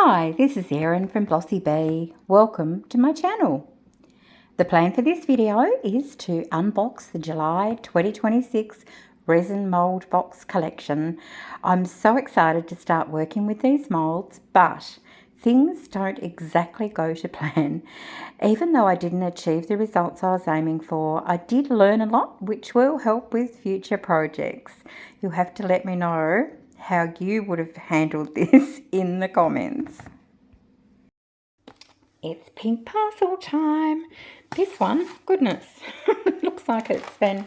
Hi, this is Erin from Blossy Bee. Welcome to my channel. The plan for this video is to unbox the July 2026 Resin Mold Box collection. I'm so excited to start working with these molds, but things don't exactly go to plan. Even though I didn't achieve the results I was aiming for, I did learn a lot, which will help with future projects. You'll have to let me know how you would have handled this in the comments. It's pink parcel time. This one, goodness, looks like it's been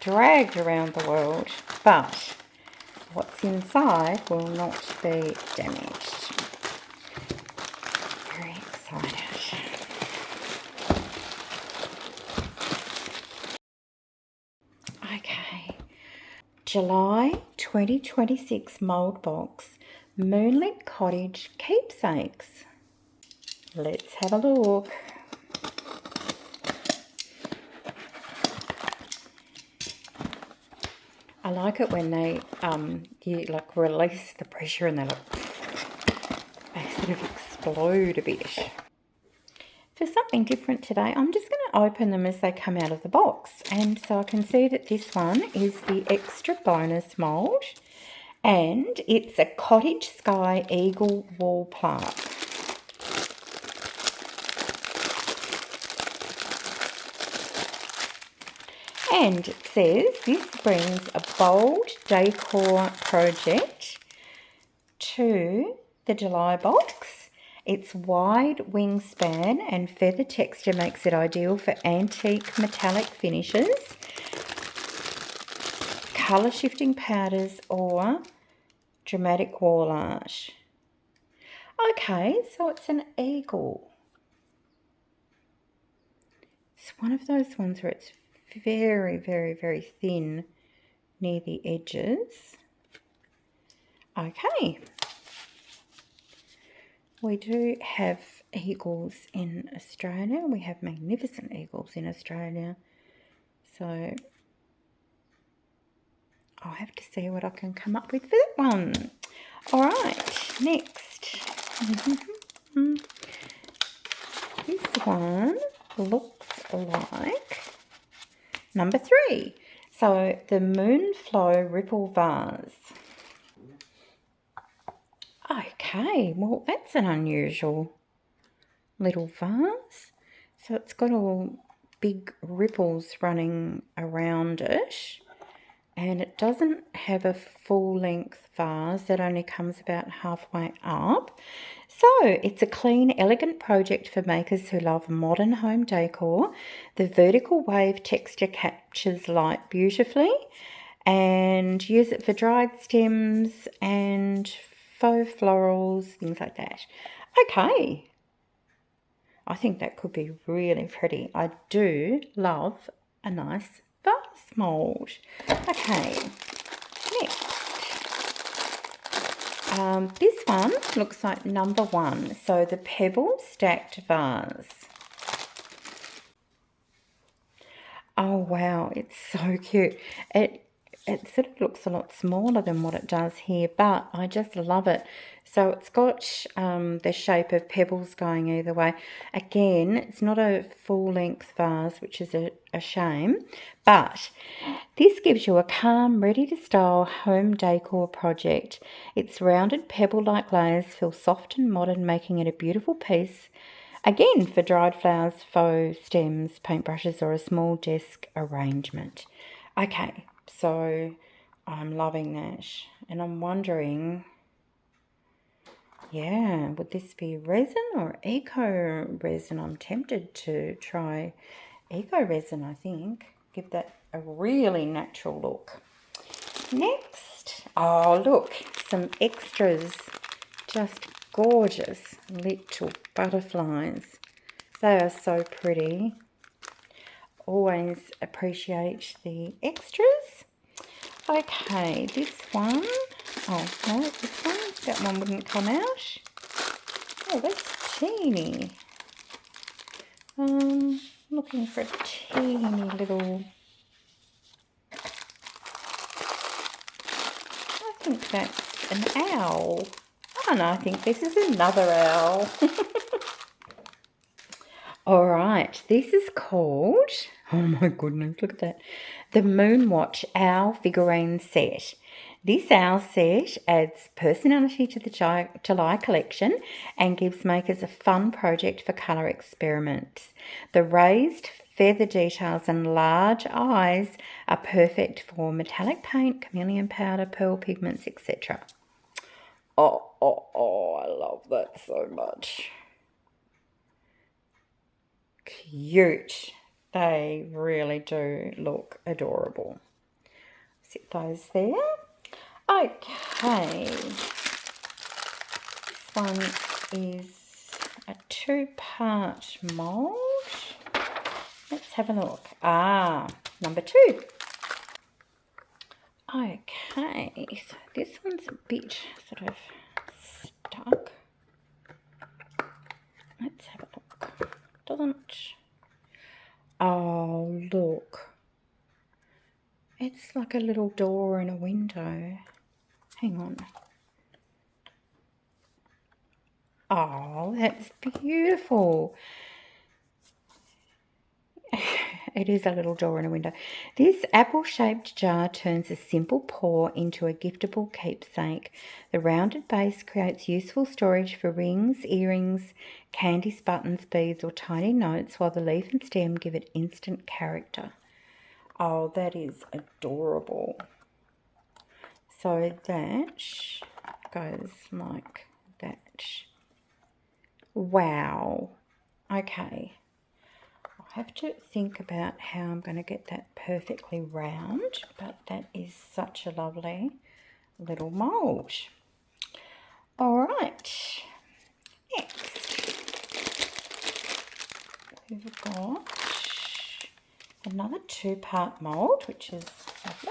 dragged around the world, but what's inside will not be damaged. Very excited. Okay, July 2026 Mold Box Moonlit Cottage Keepsakes. Let's have a look. I like it when they you like release the pressure and they sort of explode a bit. For something different today, I'm just going to open them as they come out of the box. And so I can see that this one is the extra bonus mould, and it's a Cottage Sky Eagle Wall Plaque. And it says this brings a bold decor project to the July box. Its wide wingspan and feather texture makes it ideal for antique metallic finishes, colour shifting powders or dramatic wall art. Okay, so it's an eagle. It's one of those ones where it's very, very, very thin near the edges. Okay. We do have eagles in Australia. We have magnificent eagles in Australia. So I'll have to see what I can come up with for that one. All right, next. This one looks like number 3. So the Moonflow Ripple Vase. Okay, well that's an unusual little vase. So it's got all big ripples running around it, and it doesn't have a full length vase that only comes about halfway up. So it's a clean, elegant project for makers who love modern home decor. The vertical wave texture captures light beautifully, and use it for dried stems and faux florals, things like that. Okay, I think that could be really pretty. I do love a nice vase mould. Okay, next. This one looks like number 1. So the Pebble stacked vase. Oh wow, it's so cute. It sort of looks a lot smaller than what it does here, but I just love it. So it's got the shape of pebbles going either way. Again, it's not a full-length vase, which is a shame, but this gives you a calm, ready-to-style home decor project. Its rounded pebble-like layers feel soft and modern, making it a beautiful piece. Again, for dried flowers, faux stems, paintbrushes, or a small desk arrangement. Okay, so I'm loving that. And I'm wondering, yeah, would this be resin or eco resin? I'm tempted to try eco resin, I think. Give that a really natural look. Next, oh look, some extras. Just gorgeous little butterflies. They are so pretty. Always appreciate the extras. Okay, this one. Oh, no, this one. That one wouldn't come out. Oh, that's teeny. Looking for a teeny little. I think that's an owl. one. I think this is another owl. All right, this is called, oh my goodness, look at that, the Moonwatch Owl Figurine Set. This owl set adds personality to the July collection and gives makers a fun project for colour experiments. The raised feather details and large eyes are perfect for metallic paint, chameleon powder, pearl pigments, etc. Oh, I love that so much. Cute. They really do look adorable. Sit those there. Okay. This one is a 2-part mould. Let's have a look. Number 2. Okay, so this one's a bit sort of stuck. Let's have a look. Oh, look. It's like a little door and a window. Hang on. Oh, that's beautiful. It is a little door and a window. This apple-shaped jar turns a simple pour into a giftable keepsake. The rounded base creates useful storage for rings, earrings, candies, buttons, beads, or tiny notes, while the leaf and stem give it instant character. Oh, that is adorable. So that goes like that. Wow. Okay. I have to think about how I'm going to get that perfectly round, but that is such a lovely little mould. All right, next we've got another 2-part mould, which is lovely.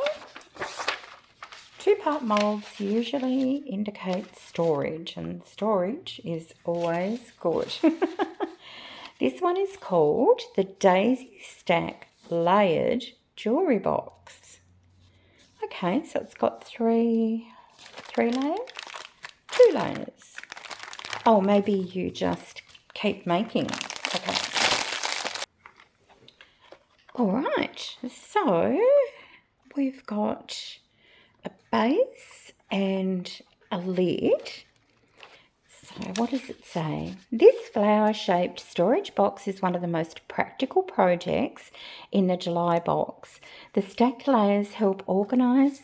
2-part moulds usually indicate storage, and storage is always good. This one is called the Daisy Stack Layered Jewellery Box. Okay, so it's got 3 layers, 2 layers. Oh, maybe you just keep making. Okay. All right, so we've got a base and a lid. So what does it say? This flower-shaped storage box is one of the most practical projects in the July box. The stacked layers help organise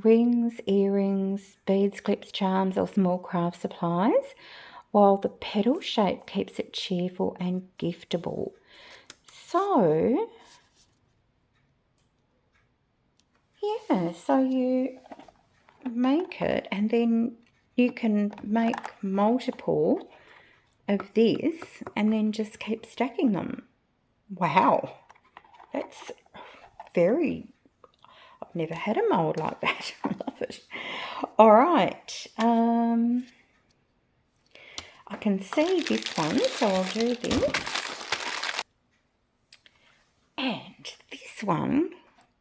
rings, earrings, beads, clips, charms, or small craft supplies, while the petal shape keeps it cheerful and giftable. So, yeah, so you make it and then you can make multiple of this and then just keep stacking them. Wow, that's very, I've never had a mould like that. I love it. All right, I can see this one, so I'll do this. And this one,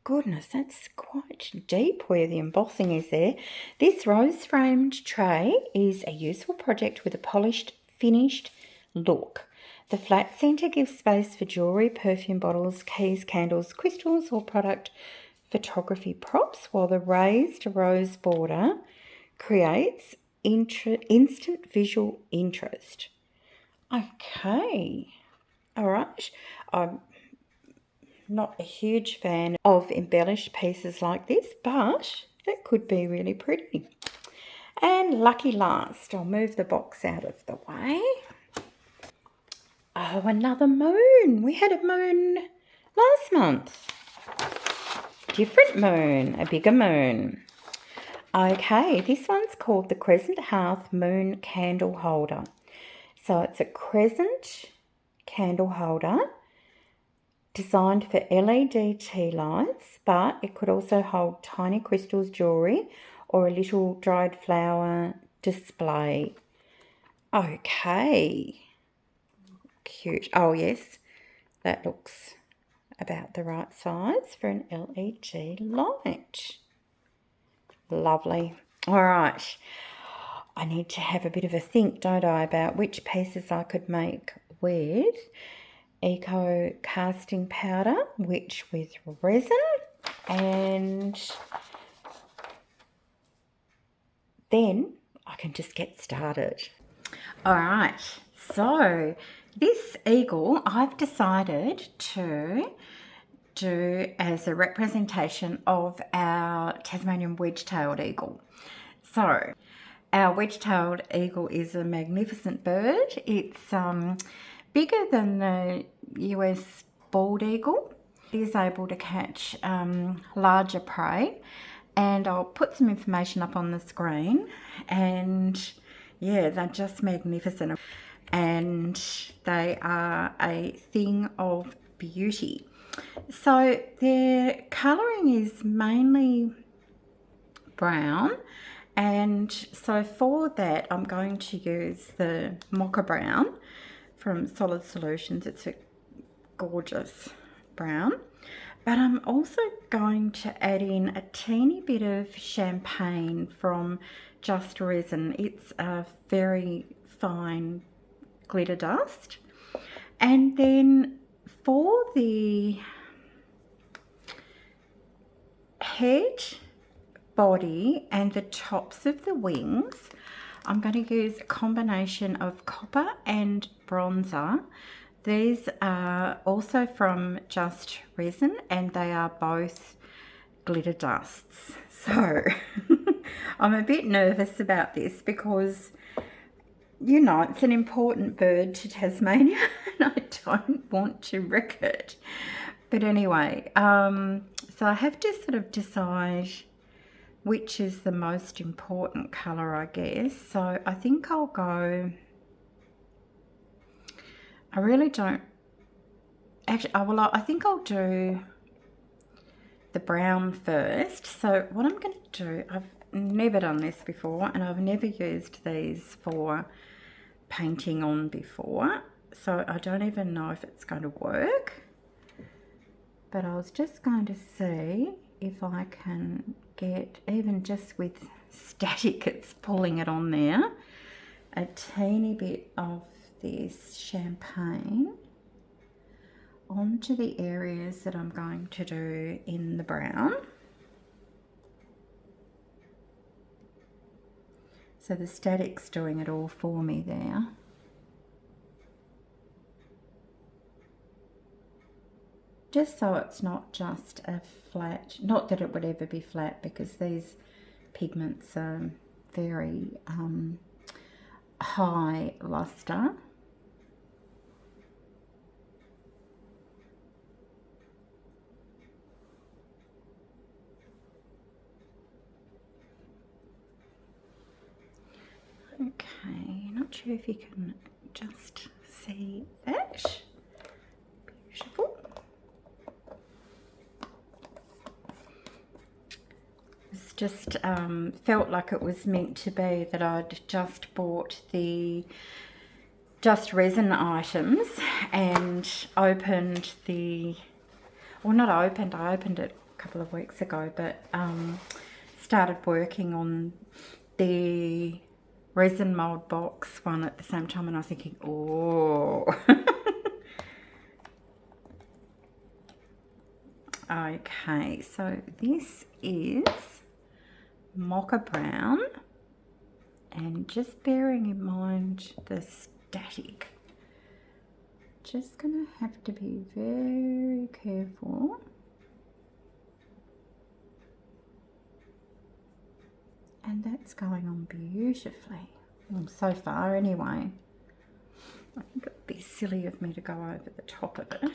goodness, that's quite deep where the embossing is there. This rose-framed tray is a useful project with a polished, finished look. The flat centre gives space for jewellery, perfume bottles, keys, candles, crystals, or product photography props, while the raised rose border creates instant visual interest. Okay, all right. I'm not a huge fan of embellished pieces like this, but it could be really pretty. And lucky last, I'll move the box out of the way. Oh, another moon. We had a moon last month. Different moon, a bigger moon. Okay, this one's called the Crescent Hearth Moon Candle Holder. So it's a crescent candle holder designed for LED tea lights, but it could also hold tiny crystals, jewellery, or a little dried flower display. Okay. Cute. Oh, yes. That looks about the right size for an LED light. Lovely. All right. I need to have a bit of a think, don't I, about which pieces I could make with Eco casting powder, which with resin, and then I can just get started. All right, so this eagle I've decided to do as a representation of our Tasmanian wedge-tailed eagle. So our wedge-tailed eagle is a magnificent bird. It's bigger than the US bald eagle. It is able to catch larger prey, and I'll put some information up on the screen. And yeah, they're just magnificent, and they are a thing of beauty. So their colouring is mainly brown, and so for that I'm going to use the mocha brown from Solid Solutions. It's a gorgeous brown, but I'm also going to add in a teeny bit of champagne from Just Resin. It's a very fine glitter dust. And then for the head, body and the tops of the wings, I'm going to use a combination of copper and bronzer. These are also from Just Resin, and they are both glitter dusts. So I'm a bit nervous about this because, you know, it's an important bird to Tasmania and I don't want to wreck it. But anyway, so I have to sort of decide which is the most important colour, I guess. So I think I'll go, I really don't, actually, I think I'll do the brown first. So what I'm going to do, I've never done this before, and I've never used these for painting on before, so I don't even know if it's going to work. But I was just going to see if I can get, even just with static, it's pulling it on there, a teeny bit of this champagne onto the areas that I'm going to do in the brown. So the static's doing it all for me there. Just so it's not just a flat, not that it would ever be flat, because these pigments are very high luster. Okay, not sure if you can just see that. Beautiful. It's just felt like it was meant to be that I'd just bought the Just Resin items and opened the, well, not opened, I opened it a couple of weeks ago, but started working on the Resin Mold Box one at the same time, and I was thinking, oh. Okay, so this is mocha brown, and just bearing in mind the static, just gonna have to be very careful. And that's going on beautifully, well, so far anyway. I think it would be silly of me to go over the top of it.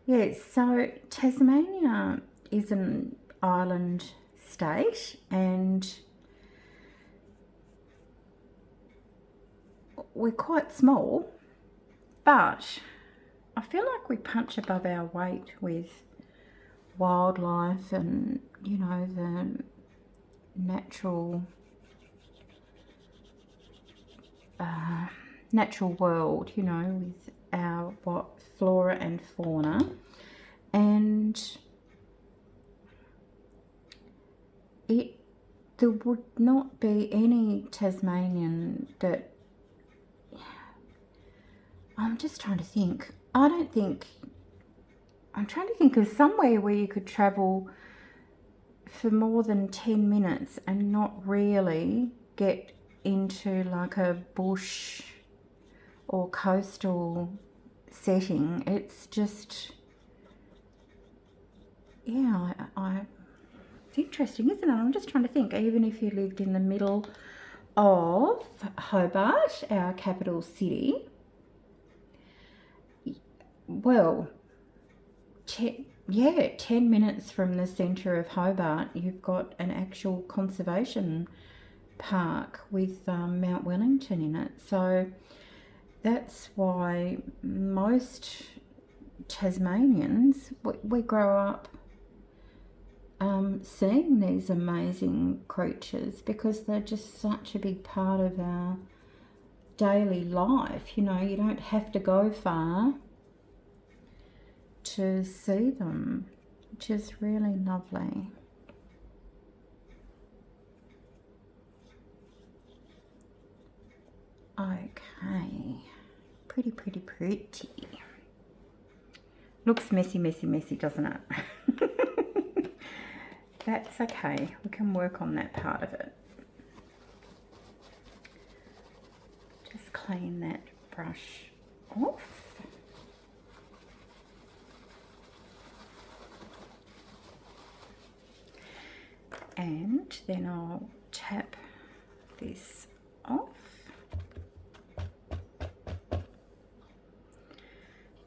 Yes, so Tasmania is an island state, and we're quite small, but I feel like we punch above our weight with wildlife and, you know, the natural natural world, you know, with our flora and fauna. and there would not be any Tasmanian that, I'm just trying to think. I'm trying to think of somewhere where you could travel for more than 10 minutes and not really get into like a bush or coastal setting. It's just, yeah, it's interesting, isn't it? I'm just trying to think, even if you lived in the middle of Hobart, our capital city, well, 10 minutes from the centre of Hobart, you've got an actual conservation park with Mount Wellington in it. So that's why most Tasmanians, we grow up seeing these amazing creatures, because they're just such a big part of our daily life. You know, you don't have to go far to see them, which is really lovely. Okay, pretty. Looks messy, doesn't it? That's okay, we can work on that part of it. Just clean that brush off. And then I'll tap this off.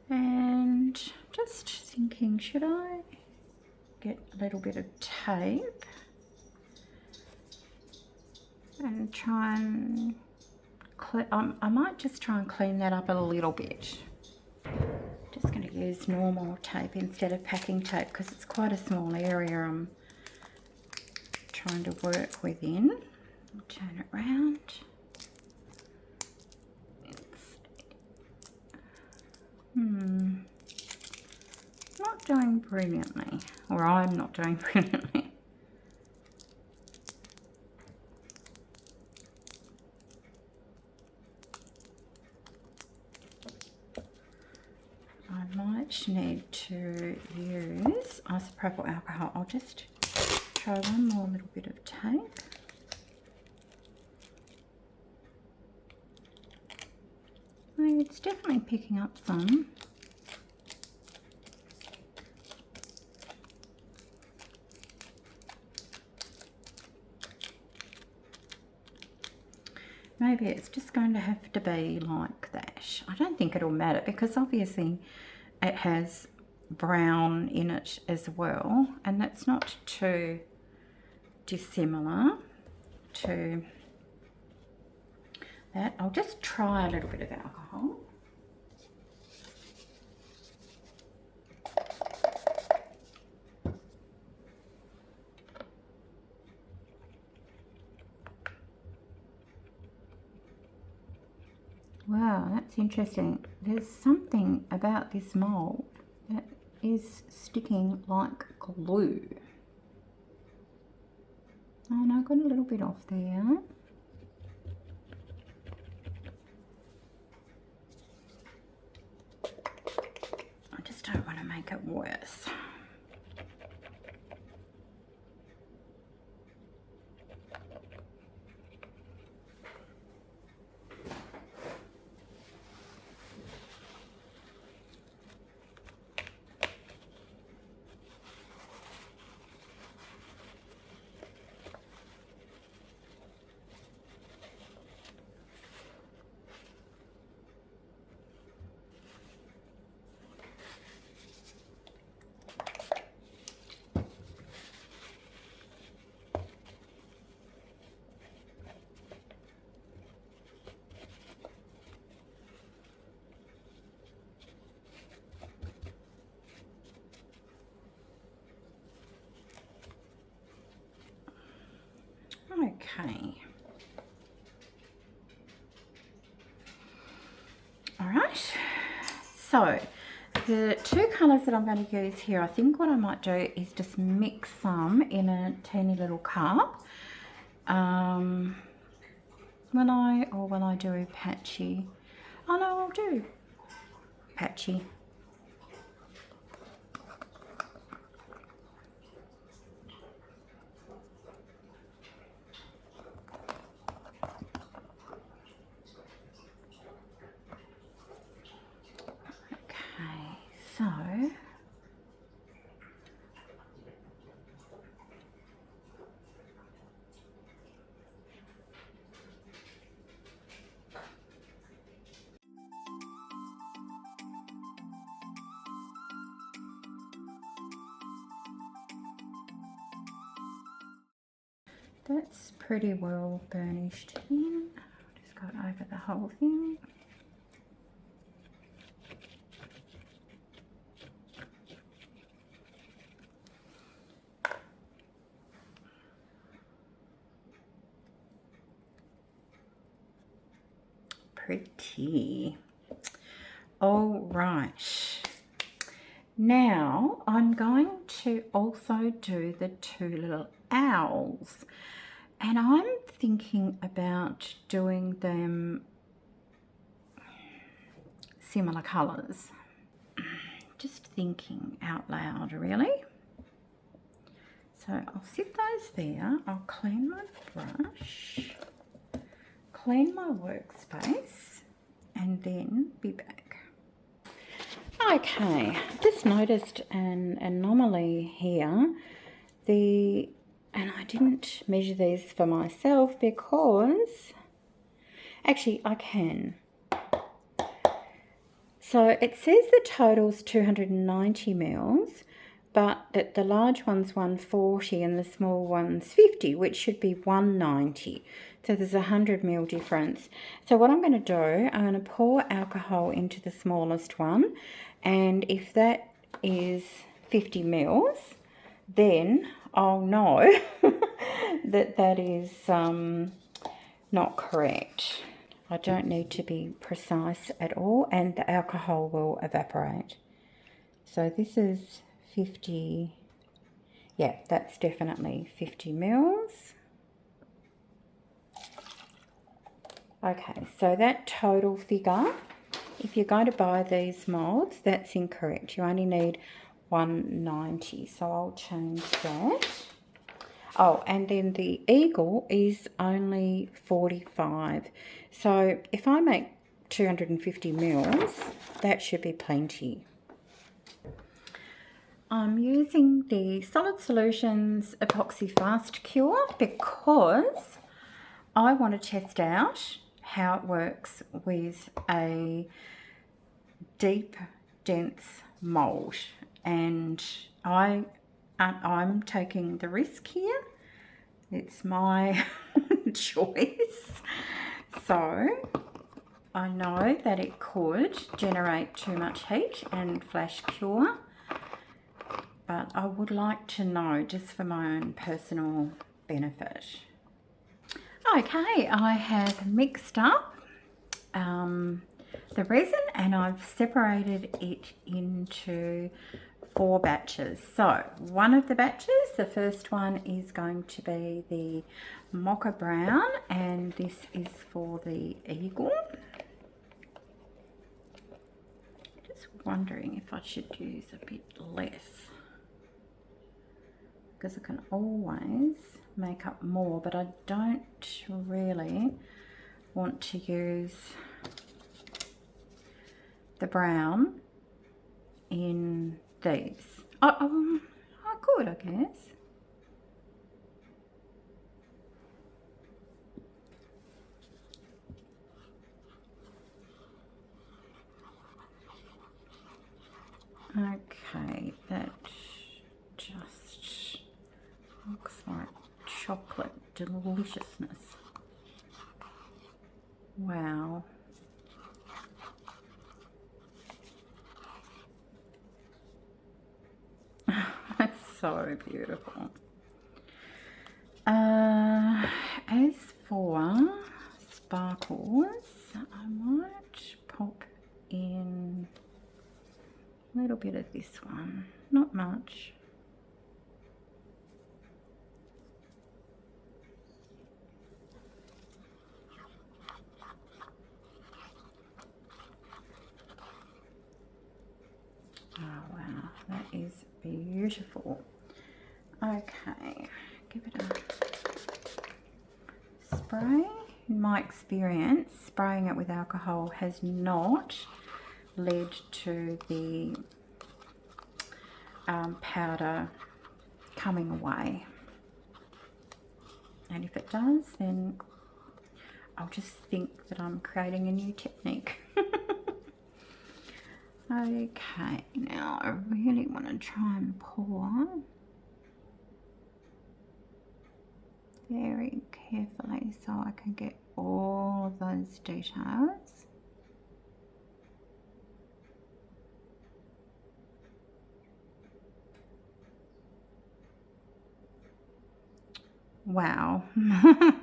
And just thinking, should I get a little bit of tape and try and I might just try and clean that up a little bit. Just going to use normal tape instead of packing tape, because it's quite a small area I'm trying to work within. I'll turn it round. Not doing brilliantly, or I'm not doing brilliantly. I might need to use isopropyl alcohol. I'll just try one more little bit of tape. It's definitely picking up some. Maybe it's just going to have to be like that. I don't think it'll matter, because obviously it has brown in it as well, and that's not too dissimilar to that. I'll just try a little bit of alcohol. Wow, that's interesting. There's something about this mold that is sticking like glue. And I got a little bit off there. I just don't want to make it worse. Okay. All right. So the two colours that I'm going to use here, I think what I might do is just mix some in a teeny little cup. When I do patchy. Oh no, I'll do patchy. Okay, so that's pretty well burnished in. Just go over the whole thing. Pretty. All right. Now I'm going to also do the two little owls, and I'm thinking about doing them similar colours. Just thinking out loud, really. So I'll sit those there. I'll clean my brush, clean my workspace, and then be back. Okay, just noticed an anomaly here. And I didn't measure these for myself because, actually I can. So it says the total's 290 mils, but that the large one's 140 and the small one's 50, which should be 190. So there's a 100 ml difference. So what I'm going to do, I'm going to pour alcohol into the smallest one, and if that is 50 mils, then I'll know that that is not correct. I don't need to be precise at all, and the alcohol will evaporate. So this is 50, yeah, that's definitely 50 mils. Okay, so that total figure, if you're going to buy these molds, that's incorrect. You only need 190, so I'll change that. Oh, and then the eagle is only 45. So if I make 250 mils, that should be plenty. I'm using the Solid Solutions Epoxy Fast Cure because I want to test out how it works with a deep, dense mould, and I'm taking the risk here. It's my choice. So I know that it could generate too much heat and flash cure, but I would like to know just for my own personal benefit. Okay, I have mixed up the resin, and I've separated it into 4 batches. So one of the batches, the first one is going to be the mocha brown, and this is for the eagle. Just wondering if I should use a bit less, because I can always make up more, but I don't really want to use the brown in these. I could, I guess. Okay, that just looks like chocolate deliciousness. Wow. That's so beautiful. As for sparkles, I might pop in A little bit of this one, not much. Oh wow, that is beautiful. Okay, give it a spray. In my experience, spraying it with alcohol has not led to the powder coming away. And if it does, then I'll just think that I'm creating a new technique. Okay, now I really want to try and pour very carefully so I can get all of those details. Wow. I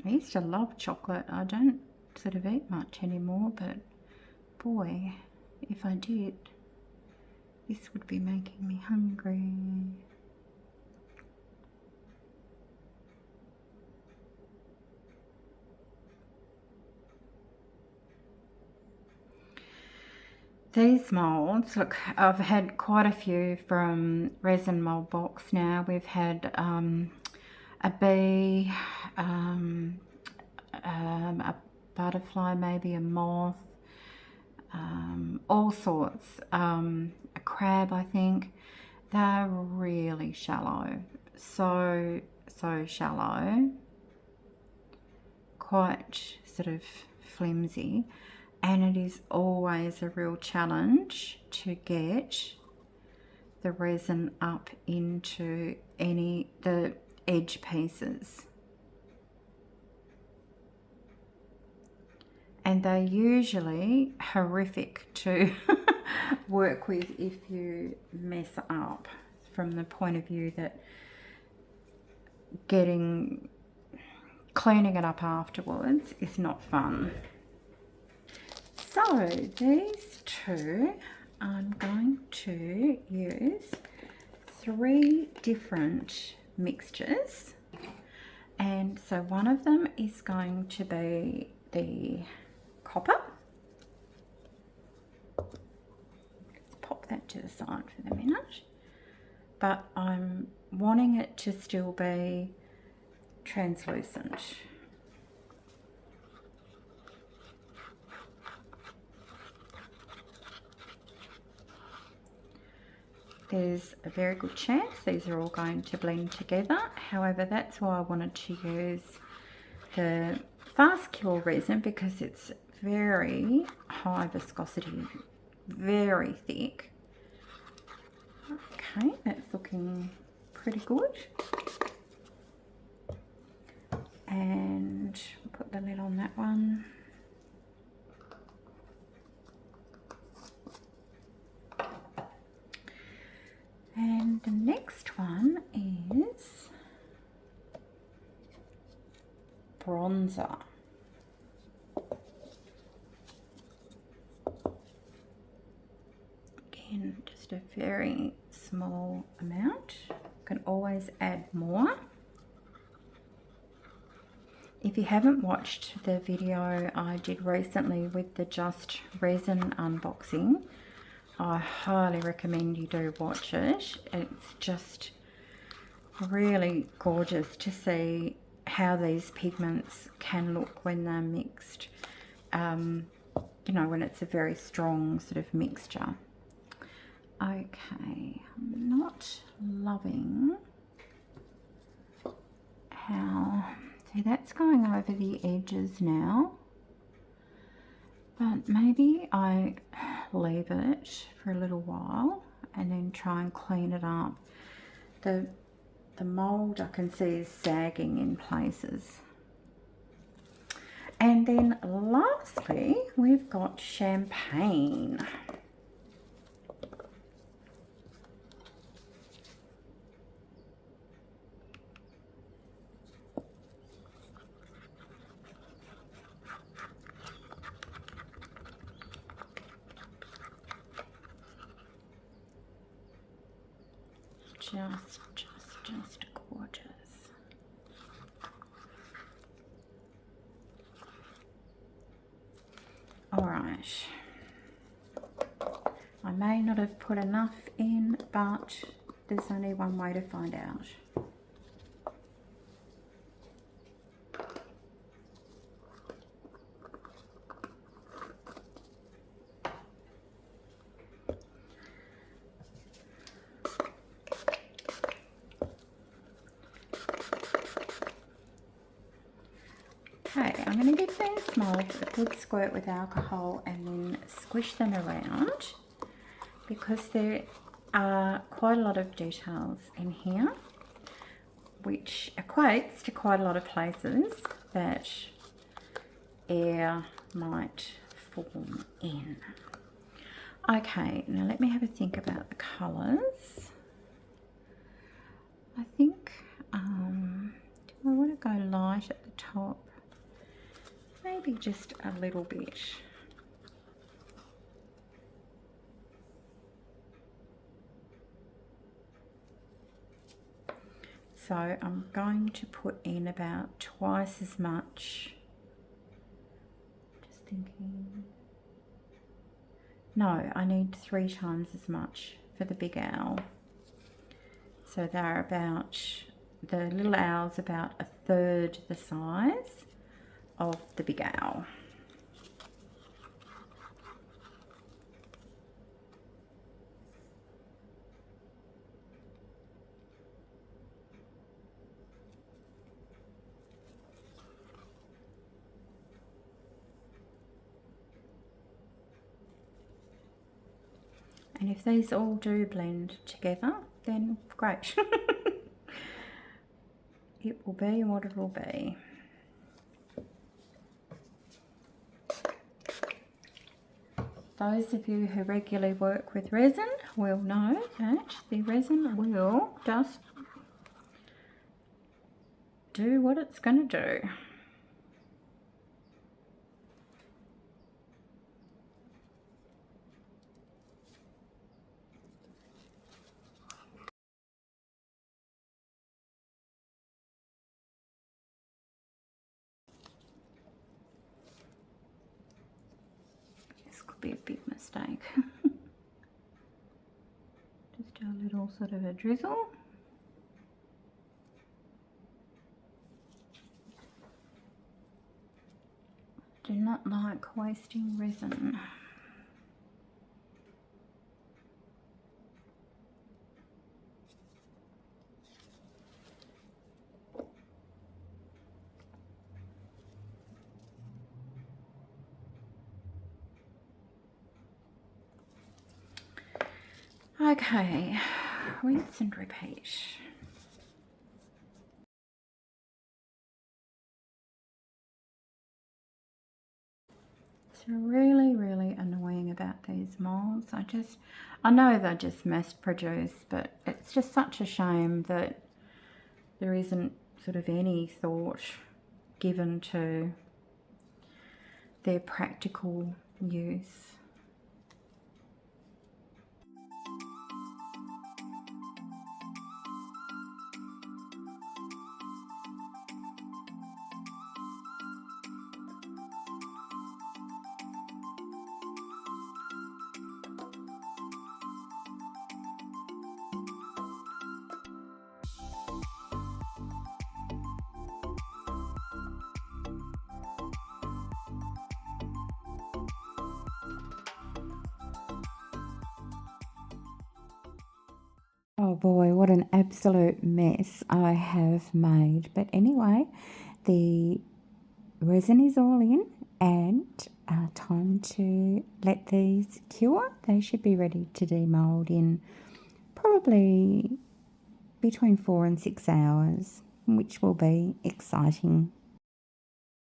used to love chocolate. I don't sort of eat much anymore, but boy, if I did, this would be making me hungry. These molds, look, I've had quite a few from Resin Mold Box now. We've had a bee, a butterfly, maybe a moth, all sorts, a crab, I think. They're really shallow, so shallow, quite sort of flimsy, and it is always a real challenge to get the resin up into the edge pieces. And they're usually horrific to work with if you mess up, from the point of view that cleaning it up afterwards is not fun. So these two, I'm going to use 3 different mixtures, and so one of them is going to be the copper. Let's pop that to the side for the minute, but I'm wanting it to still be translucent. There's a very good chance these are all going to blend together. However, that's why I wanted to use the fast cure resin, because it's very high viscosity, very thick. Okay, that's looking pretty good. And put the lid on that one. And the next one is bronzer. Again, just a very small amount. You can always add more. If you haven't watched the video I did recently with the Just Resin unboxing, I highly recommend you do watch it. It's just really gorgeous to see how these pigments can look when they're mixed, you know, when it's a very strong sort of mixture. Okay, I'm not loving how, see, that's going over the edges now. But maybe I leave it for a little while and then try and clean it up. The mold I can see is sagging in places. And then lastly, we've got champagne. Just gorgeous. Alright. I may not have put enough in, but there's only one way to find out. Okay, I'm going to give these molds a good squirt with alcohol and then squish them around, because there are quite a lot of details in here, which equates to quite a lot of places that air might form in. Okay, now let me have a think about the colours. I think, do I want to go light at the top? Maybe just a little bit. So I'm going to put in about twice as much. Just thinking. No, I need 3 times as much for the big owl. So they're about, the little owl's about 1/3 the size of the big owl. And if these all do blend together, then great. It will be what it will be. Those of you who regularly work with resin will know that the resin will just do what it's going to do. This could be a big mistake. Just do a little sort of a drizzle. Do not like wasting resin. Okay, rinse and repeat. It's really annoying about these molds. I know they're just mass produced, but it's just such a shame that there isn't sort of any thought given to their practical use. Oh boy, what an absolute mess I have made. But anyway, the resin is all in, and time to let these cure. They should be ready to demold in probably between 4 and 6 hours, which will be exciting.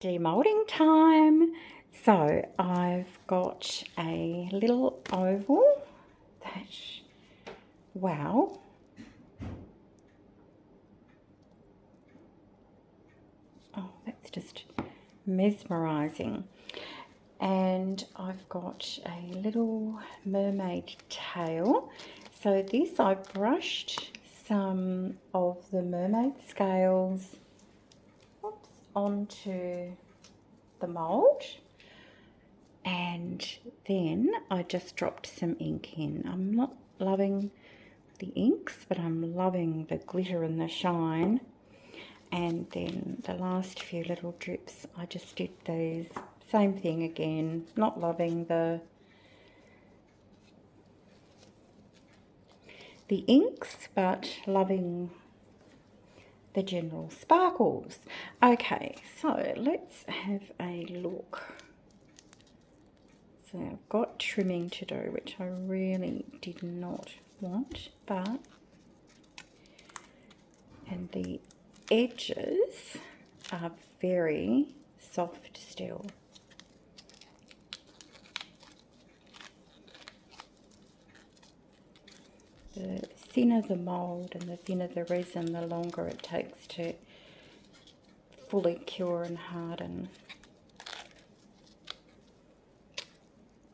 Demolding time. So I've got a little oval that, wow. Oh, that's just mesmerizing. And I've got a little mermaid tail. So this I brushed some of the mermaid scales onto the mould, and then I just dropped some ink in. I'm not loving the inks, but I'm loving the glitter and the shine. And then the last few little drips, I just did these. Same thing again, not loving the inks, but loving the general sparkles. Okay, so let's have a look. So I've got trimming to do, which I really did not want, and the edges are very soft still. The thinner the mould and the thinner the resin, the longer it takes to fully cure and harden.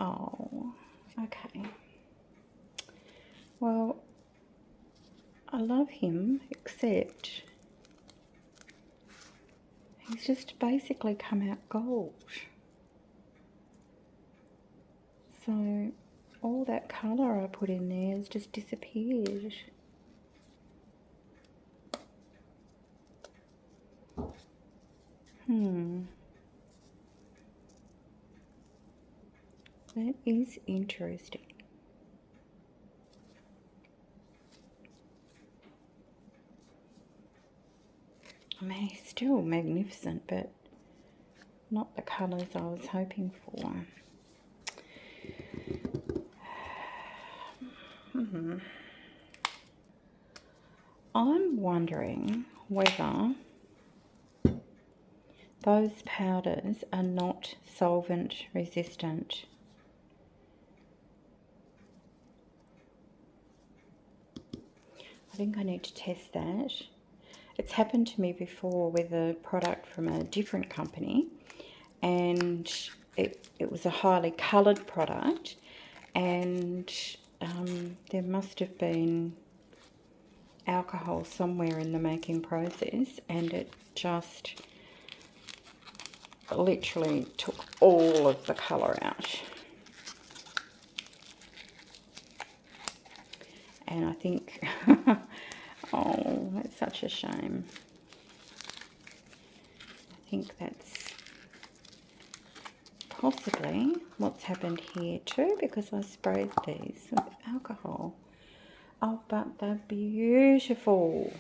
Oh, okay. Well, I love him, except he's just basically come out gold. So all that colour I put in there has just disappeared. That is interesting. I mean, he's still magnificent, but not the colours I was hoping for. I'm wondering whether those powders are not solvent resistant. I think I need to test that. It's happened to me before with a product from a different company, and it was a highly coloured product, and there must have been alcohol somewhere in the making process, and it just literally took all of the colour out. And I think, oh, that's such a shame. I think that's possibly what's happened here too, because I sprayed these with alcohol. Oh, but they're beautiful.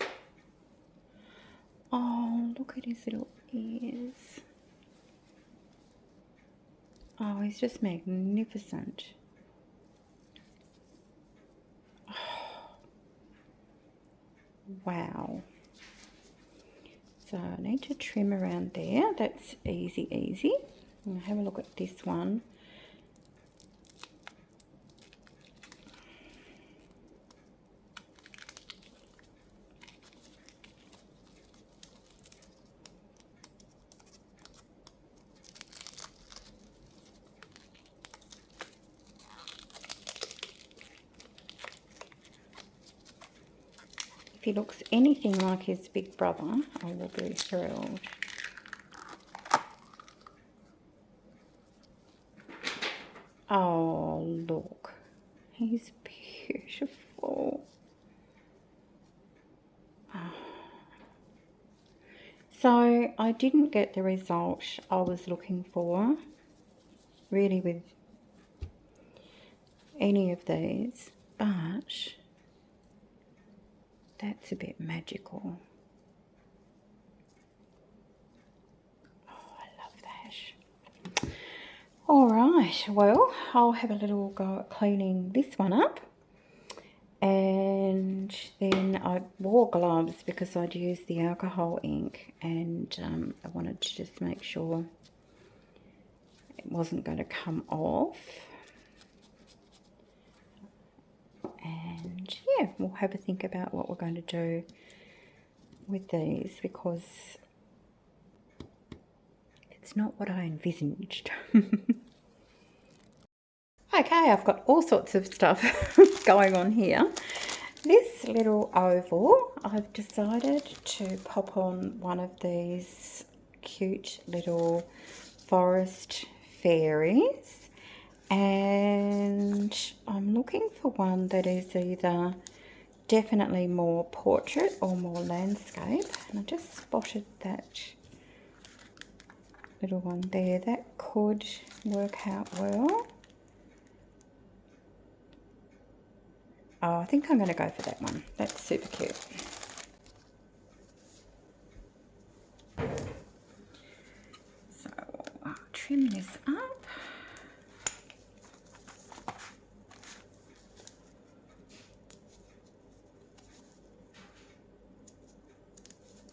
Oh, look at his little ears. Oh, he's just magnificent. Oh, wow. So I need to trim around there. That's easy. I'll have a look at this one. If he looks anything like his big brother, I will be thrilled. Oh, look. He's beautiful. Oh. So I didn't get the result I was looking for, really, with any of these, but that's a bit magical. Oh, I love that. All right, well, I'll have a little go at cleaning this one up. And then I wore gloves because I'd used the alcohol ink, and I wanted to just make sure it wasn't going to come off. And yeah, we'll have a think about what we're going to do with these, because it's not what I envisaged. Okay, I've got all sorts of stuff going on here. This little oval, I've decided to pop on one of these cute little forest fairies, and I'm looking for one that is either definitely more portrait or more landscape, and I just spotted that little one there. That could work out well. Oh, I think I'm going to go for that one. That's super cute. So I'll trim this up.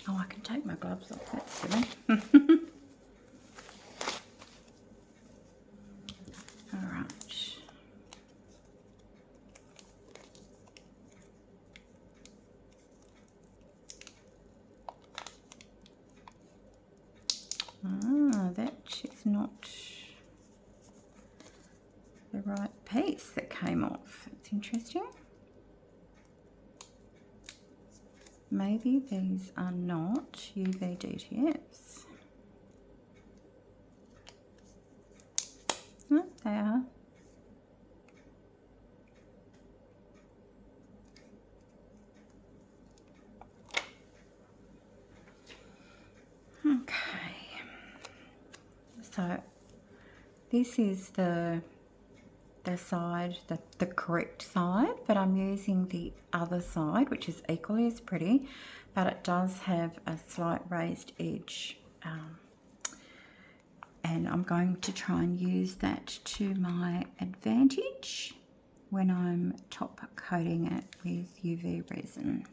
Oh, I can take my gloves off. That's silly. All right. Ah, that is not the right piece that came off. That's interesting. Maybe these are not UV DTFs. Oh, they are. Okay. So this is the side, the correct side, but I'm using the other side, which is equally as pretty, but it does have a slight raised edge, and I'm going to try and use that to my advantage when I'm top coating it with UV resin.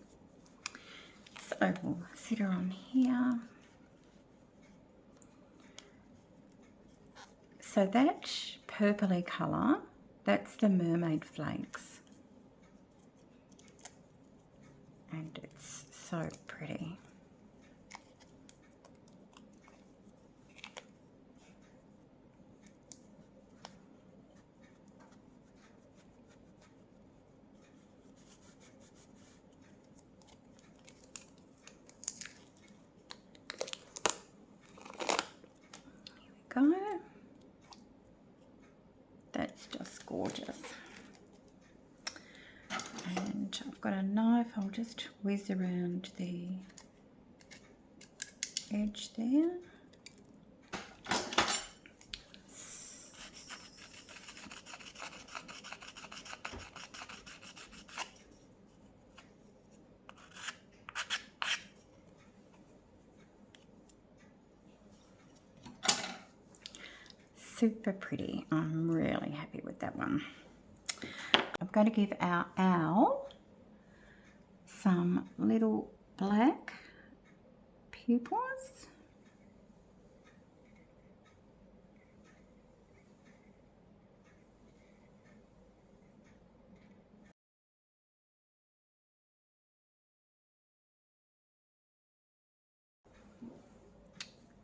So we'll sit her on here. So that purpley colour, that's the mermaid flakes, and it's so pretty. Here we go. That's just gorgeous. And I've got a knife, I'll just whiz around the edge there. Super pretty. I'm really happy with that one. I'm going to give our owl some little black pupils.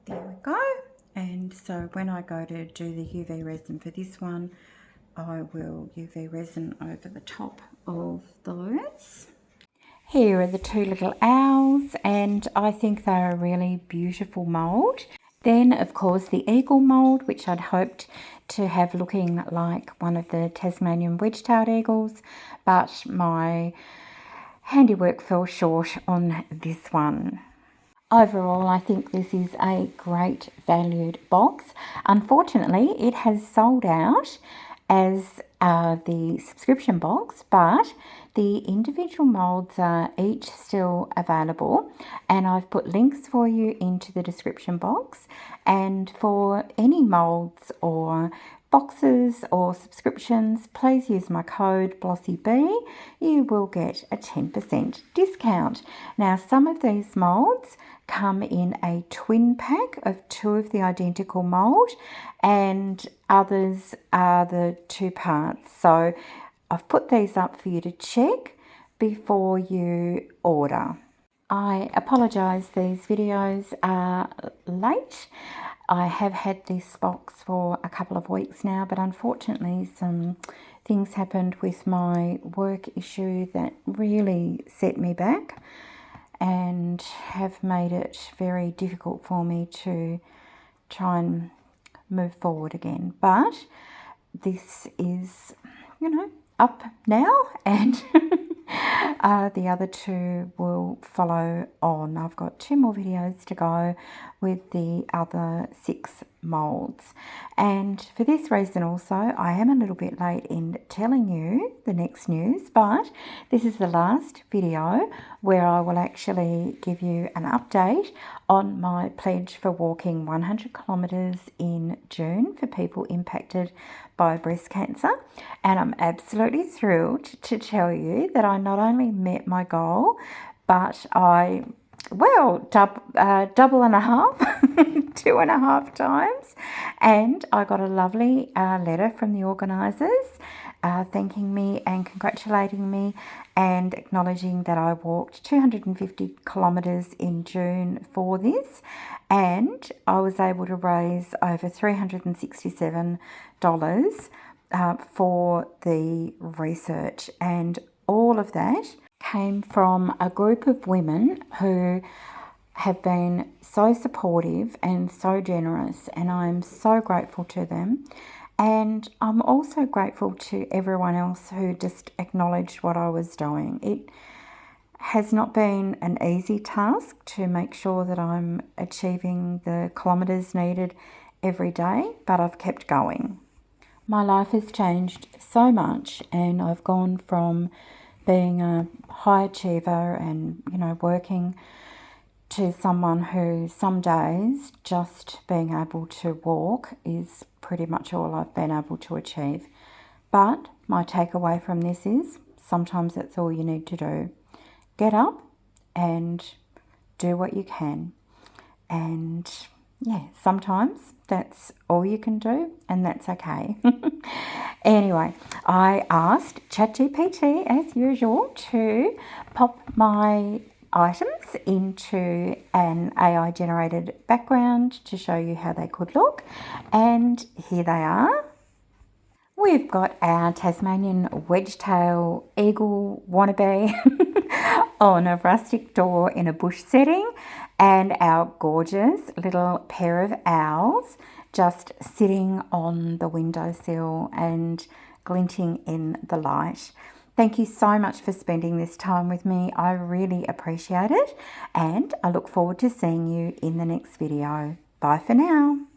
There we go. And so when I go to do the UV resin for this one, I will UV resin over the top of those. Here are the two little owls, and I think they're a really beautiful mould. Then, of course, the eagle mould, which I'd hoped to have looking like one of the Tasmanian wedge-tailed eagles, but my handiwork fell short on this one. Overall, I think this is a great valued box. Unfortunately, it has sold out as the subscription box, but the individual molds are each still available, and I've put links for you into the description box. And for any molds or boxes or subscriptions, please use my code BlossyB. You will get a 10% discount. Now, some of these molds come in a twin pack of 2 of the identical mold, and others are the 2 parts. So I've put these up for you to check before you order. I apologise, these videos are late. I have had this box for a couple of weeks now, but unfortunately things happened with my work issue that really set me back and have made it very difficult for me to try and move forward again. But this is, up now, and the other two will follow on. I've got 2 more videos to go with the other 6 molds. And for this reason also, I am a little bit late in telling you the next news, but this is the last video where I will actually give you an update on my pledge for walking 100 kilometres in June for people impacted by breast cancer. And I'm absolutely thrilled to tell you that I not only met my goal, but I, double and a half, 2.5 times. And I got a lovely letter from the organisers thanking me and congratulating me and acknowledging that I walked 250 kilometres in June for this, and I was able to raise over $367 for the research, and all of that came from a group of women who have been so supportive and so generous, and I'm so grateful to them. And I'm also grateful to everyone else who just acknowledged what I was doing. It has not been an easy task to make sure that I'm achieving the kilometres needed every day, but I've kept going. My life has changed so much, and I've gone from being a high achiever and, working, to someone who some days just being able to walk is pretty much all I've been able to achieve. But my takeaway from this is sometimes that's all you need to do. Get up and do what you can. And sometimes that's all you can do, and that's okay. Anyway, I asked ChatGPT, as usual, to pop my items into an AI generated background to show you how they could look, and here they are. We've got our Tasmanian wedgetail eagle wannabe on a rustic door in a bush setting, and our gorgeous little pair of owls just sitting on the windowsill and glinting in the light. Thank you so much for spending this time with me. I really appreciate it, and I look forward to seeing you in the next video. Bye for now.